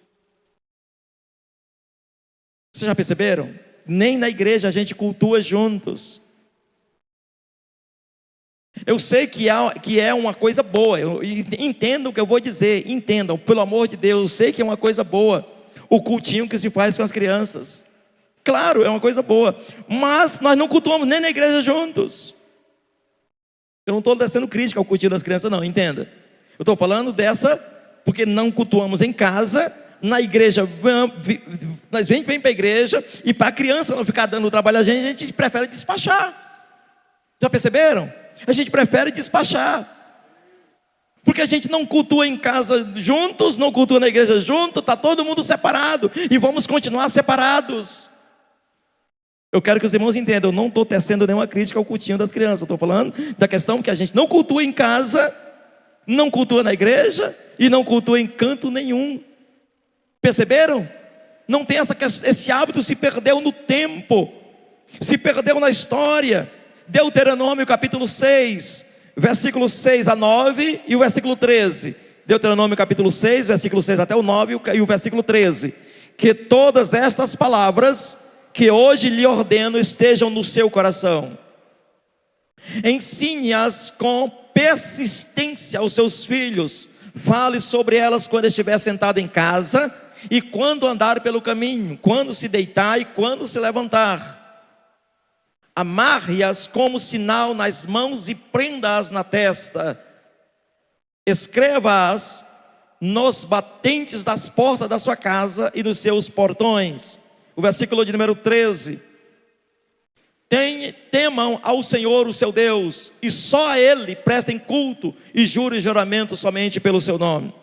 Speaker 1: Vocês já perceberam? Nem na igreja a gente cultua juntos. Eu sei que é uma coisa boa, entendam o que eu vou dizer, entendam, pelo amor de Deus, eu sei que é uma coisa boa, o cultinho que se faz com as crianças. Claro, é uma coisa boa, mas nós não cultuamos nem na igreja juntos. Eu não estou descendo crítica ao cultinho das crianças não, entenda. Eu estou falando porque não cultuamos em casa, na igreja, nós vem para a igreja, e para a criança não ficar dando trabalho a gente prefere despachar. Já perceberam? A gente prefere despachar. Porque a gente não cultua em casa juntos, não cultua na igreja junto, está todo mundo separado, e vamos continuar separados. Eu quero que os irmãos entendam, eu não estou tecendo nenhuma crítica ao cultinho das crianças, eu estou falando da questão que a gente não cultua em casa, não cultua na igreja, e não cultua em canto nenhum. Perceberam? Não tem esse hábito, se perdeu no tempo, se perdeu na história. Deuteronômio capítulo 6, versículos 6 a 9 e o versículo 13. Deuteronômio capítulo 6, versículo 6 até o 9 e o versículo 13. Que todas estas palavras que hoje lhe ordeno estejam no seu coração. Ensine-as com persistência aos seus filhos. Fale sobre elas quando estiver sentado em casa e quando andar pelo caminho, quando se deitar e quando se levantar. Amarre-as como sinal nas mãos e prenda-as na testa. Escreva-as nos batentes das portas da sua casa e nos seus portões. O versículo de número 13. Temam ao Senhor o seu Deus, e só a Ele prestem culto, e juro e juramento somente pelo seu nome.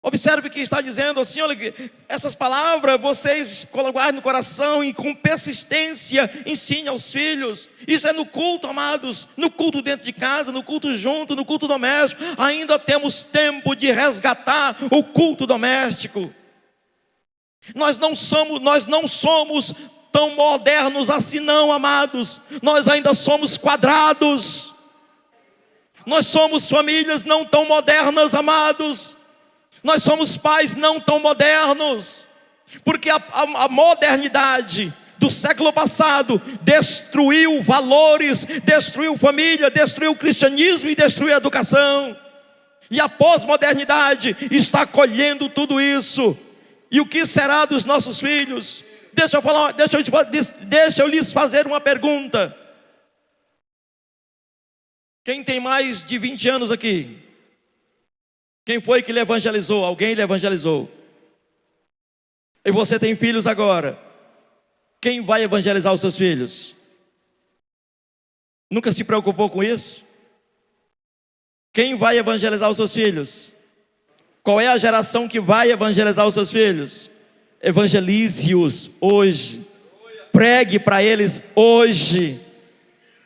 Speaker 1: Observe que está dizendo assim, olha, essas palavras vocês guardem no coração e com persistência ensine aos filhos. Isso é no culto, amados, no culto dentro de casa, no culto junto, no culto doméstico. Ainda temos tempo de resgatar o culto doméstico. Nós não somos tão modernos assim não, amados. Nós ainda somos quadrados. Nós somos famílias não tão modernas, amados. Nós somos pais não tão modernos, porque a modernidade do século passado destruiu valores, destruiu família, destruiu o cristianismo e destruiu a educação. E a pós-modernidade está colhendo tudo isso. E o que será dos nossos filhos? Deixa eu lhes fazer uma pergunta. Quem tem mais de 20 anos aqui? Quem foi que lhe evangelizou? Alguém lhe evangelizou? E você tem filhos agora. Quem vai evangelizar os seus filhos? Nunca se preocupou com isso? Quem vai evangelizar os seus filhos? Qual é a geração que vai evangelizar os seus filhos? Evangelize-os hoje. Pregue para eles hoje.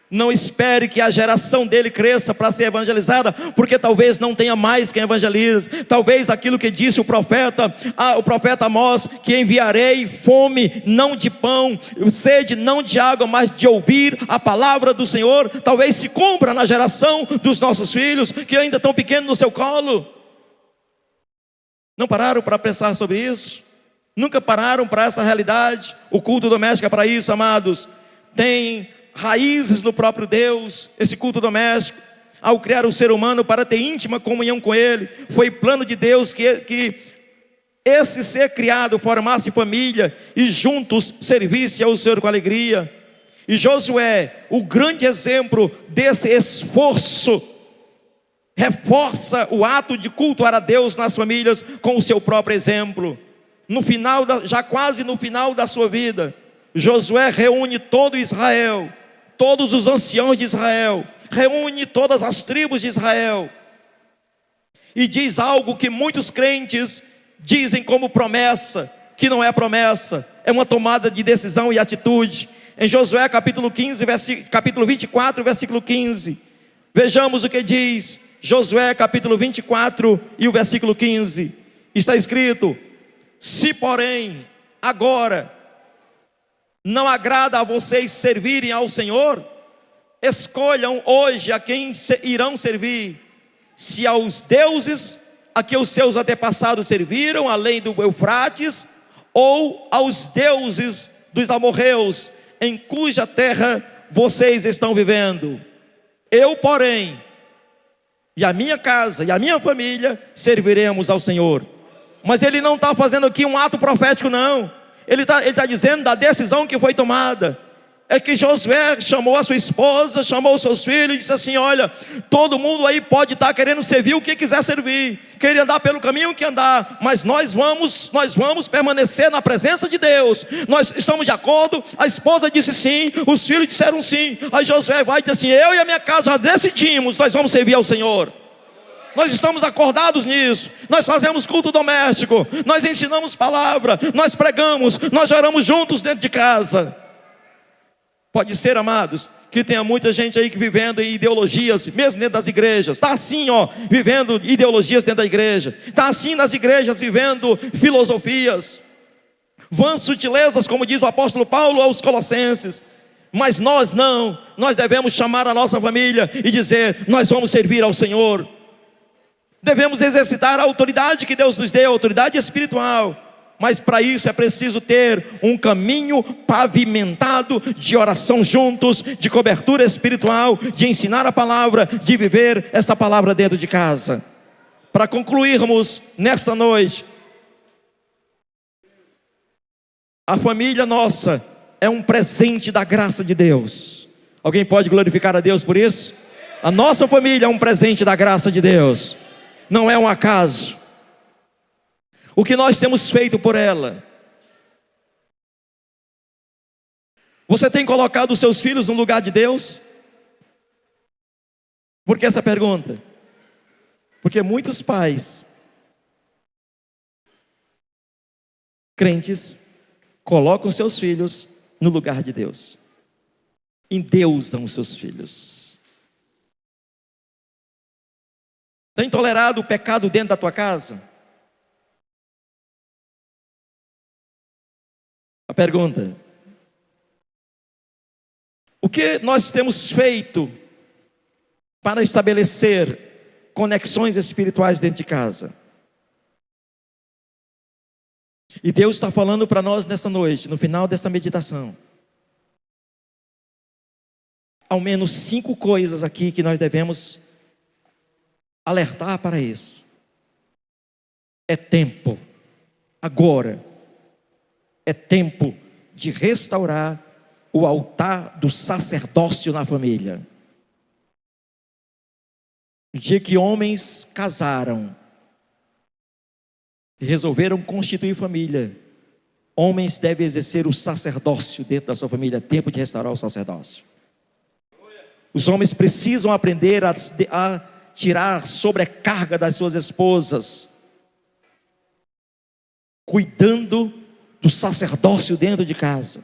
Speaker 1: Não espere que a geração dele cresça para ser evangelizada, porque talvez não tenha mais quem evangelize. Talvez aquilo que disse o profeta Amós, que enviarei fome não de pão, sede não de água, mas de ouvir a palavra do Senhor, talvez se cumpra na geração dos nossos filhos, que ainda estão pequenos no seu colo. Não pararam para pensar sobre isso? Nunca pararam para essa realidade? O culto doméstico é para isso, amados. Tem raízes no próprio Deus, esse culto doméstico, ao criar o ser humano para ter íntima comunhão com Ele. Foi plano de Deus que esse ser criado formasse família e juntos servisse ao Senhor com alegria. E Josué, o grande exemplo desse esforço, reforça o ato de cultuar a Deus nas famílias com o seu próprio exemplo. No final, já quase no final da sua vida, Josué reúne todo Israel, todos os anciãos de Israel, reúne todas as tribos de Israel, e diz algo que muitos crentes dizem como promessa, que não é promessa, é uma tomada de decisão e atitude. Em Josué capítulo 24, versículo 15, vejamos o que diz Josué capítulo 24 e o versículo 15, está escrito: se porém agora não agrada a vocês servirem ao Senhor, escolham hoje a quem irão servir, se aos deuses a que os seus antepassados serviram, além do Eufrates, ou aos deuses dos amorreus, em cuja terra vocês estão vivendo. Eu, porém, e a minha casa e a minha família serviremos ao Senhor. Mas ele não está fazendo aqui um ato profético, não. Ele está dizendo da decisão que foi tomada. É que Josué chamou a sua esposa, chamou os seus filhos e disse assim: olha, todo mundo aí pode estar querendo servir o que quiser servir, querer andar pelo caminho que andar, mas nós vamos permanecer na presença de Deus. Nós estamos de acordo. A esposa disse sim, os filhos disseram sim. Aí Josué vai dizer assim: eu e a minha casa já decidimos, nós vamos servir ao Senhor. Nós estamos acordados nisso. Nós fazemos culto doméstico, nós ensinamos palavra, nós pregamos, nós oramos juntos dentro de casa. Pode ser, amados, que tenha muita gente aí que vivendo em ideologias, mesmo dentro das igrejas. Está assim, vivendo ideologias dentro da igreja. Está assim nas igrejas, vivendo filosofias, vãs sutilezas, como diz o apóstolo Paulo aos Colossenses. Mas nós não, nós devemos chamar a nossa família e dizer: nós vamos servir ao Senhor. Devemos exercitar a autoridade que Deus nos deu, a autoridade espiritual. Mas para isso é preciso ter um caminho pavimentado de oração juntos, de cobertura espiritual, de ensinar a palavra, de viver essa palavra dentro de casa. Para concluirmos nesta noite, a família nossa é um presente da graça de Deus. Alguém pode glorificar a Deus por isso? A nossa família é um presente da graça de Deus, não é um acaso. O que nós temos feito por ela? Você tem colocado os seus filhos no lugar de Deus? Por que essa pergunta? Porque muitos pais crentes colocam seus filhos no lugar de Deus, endeusam os seus filhos. Tem tolerado o pecado dentro da tua casa? A pergunta: o que nós temos feito para estabelecer conexões espirituais dentro de casa? E Deus está falando para nós nessa noite, no final dessa meditação, ao menos 5 coisas aqui que nós devemos alertar para isso. É tempo, agora, é tempo de restaurar o altar do sacerdócio na família. No dia que homens casaram e resolveram constituir família, homens devem exercer o sacerdócio dentro da sua família. É tempo de restaurar o sacerdócio. Os homens precisam aprender a tirar a sobrecarga das suas esposas, cuidando do sacerdócio dentro de casa.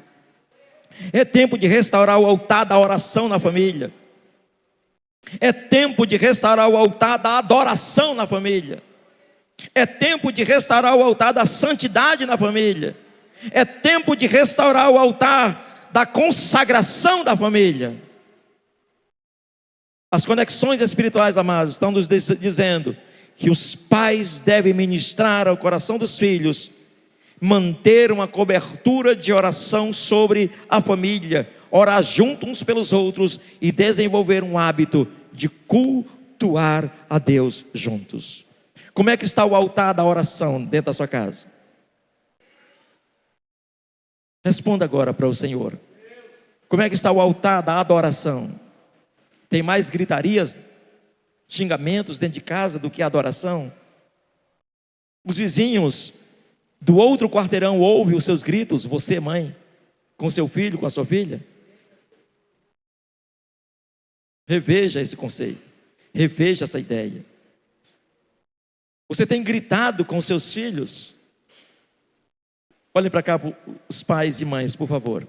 Speaker 1: É tempo de restaurar o altar da oração na família. É tempo de restaurar o altar da adoração na família. É tempo de restaurar o altar da santidade na família. É tempo de restaurar o altar da consagração da família. As conexões espirituais, amados, estão nos dizendo que os pais devem ministrar ao coração dos filhos, manter uma cobertura de oração sobre a família, orar juntos uns pelos outros e desenvolver um hábito de cultuar a Deus juntos. Como é que está o altar da oração dentro da sua casa? Responda agora para o Senhor. Como é que está o altar da adoração? Tem mais gritarias, xingamentos dentro de casa do que adoração? Os vizinhos do outro quarteirão ouvem os seus gritos, você, mãe, com seu filho, com a sua filha? Reveja esse conceito, reveja essa ideia. Você tem gritado com seus filhos? Olhem para cá, os pais e mães, por favor.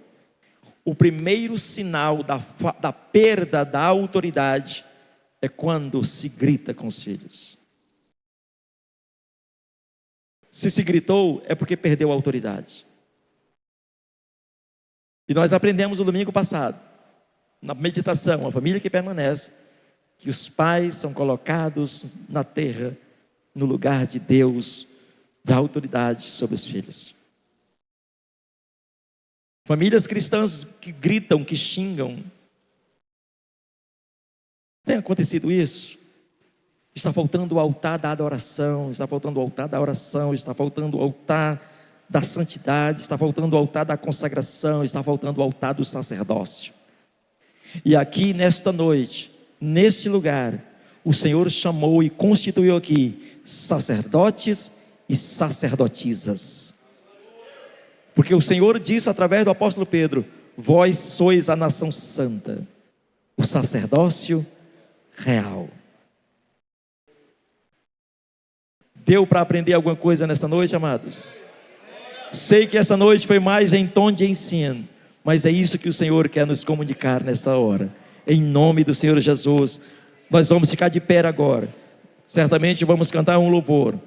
Speaker 1: O primeiro sinal da perda da autoridade é quando se grita com os filhos. Se gritou, é porque perdeu a autoridade. E nós aprendemos no domingo passado, na meditação, a família que permanece, que os pais são colocados na terra, no lugar de Deus, da autoridade sobre os filhos. Famílias cristãs que gritam, que xingam. Tem acontecido isso? Está faltando o altar da adoração, está faltando o altar da oração, está faltando o altar da santidade, está faltando o altar da consagração, está faltando o altar do sacerdócio. E aqui nesta noite, neste lugar, o Senhor chamou e constituiu aqui sacerdotes e sacerdotisas. Porque o Senhor disse através do apóstolo Pedro: vós sois a nação santa, o sacerdócio real. Deu para aprender alguma coisa nessa noite, amados? Sei que essa noite foi mais em tom de ensino, mas é isso que o Senhor quer nos comunicar nesta hora. Em nome do Senhor Jesus, nós vamos ficar de pé agora. Certamente vamos cantar um louvor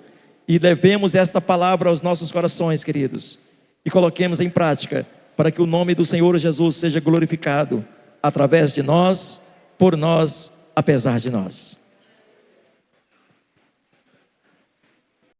Speaker 1: e levemos esta palavra aos nossos corações, queridos, e coloquemos em prática, para que o nome do Senhor Jesus seja glorificado através de nós, por nós, apesar de nós.